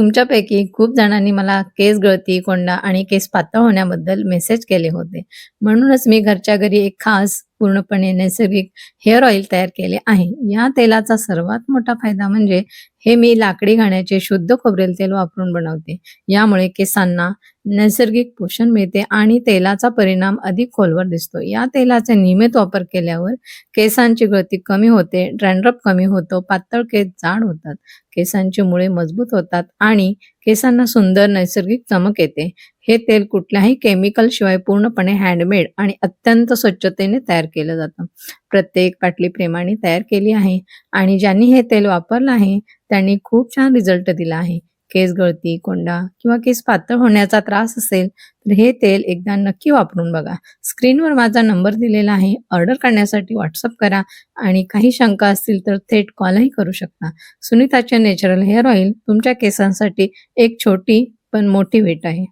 तुमच्यापैकी खूप जणांनी मला केस गळती, कोंडा आणि केस पातळ होण्याबद्दल मेसेज केले होते. म्हणूनच मी घरच्या घरी एक खास पूर्णपणे नैसर्गिक हेअर ऑइल तयार केले आहे. या तेलाचा सर्वात मोठा फायदा म्हणजे हे मी लाकडी घाण्याचे शुद्ध खोबरेल तेल वापरून बनवते. यामुळे केसांना नैसर्गिक पोषण मिळते आणि तेलाचा परिणाम अधिक खोलवर दिसतो. या तेलाचा नियमित वापर केल्यावर केसांची गळती कमी होते, डॅन्ड्रफ कमी होतो, पातळ केस जाड होतात, केसांची मुळे मजबूत होतात आणि केसांना सुंदर नैसर्गिक चमक येते. हे तेल कुठल्याही केमिकल शिवाय पूर्णपणे हँडमेड आणि अत्यंत स्वच्छतेने तयार केलं जातं. प्रत्येक बाटली प्रेमाने तयार केली आहे आणि ज्यांनी हे तेल वापरलं आहे त्यांनी खूप छान रिझल्ट दिला आहे. केस गळती, कोंडा किंवा केस पातळ होण्याचा त्रास असेल तर हे तेल एकदा नक्की वापरून बघा. स्क्रीनवर माझा नंबर दिलेला आहे. ऑर्डर करण्यासाठी व्हॉट्सअप करा आणि काही शंका असतील तर थेट कॉलही करू शकता. सुनीताचे नॅचरल हेअर ऑइल तुमच्या केसांसाठी एक छोटी पण मोठी भेट आहे.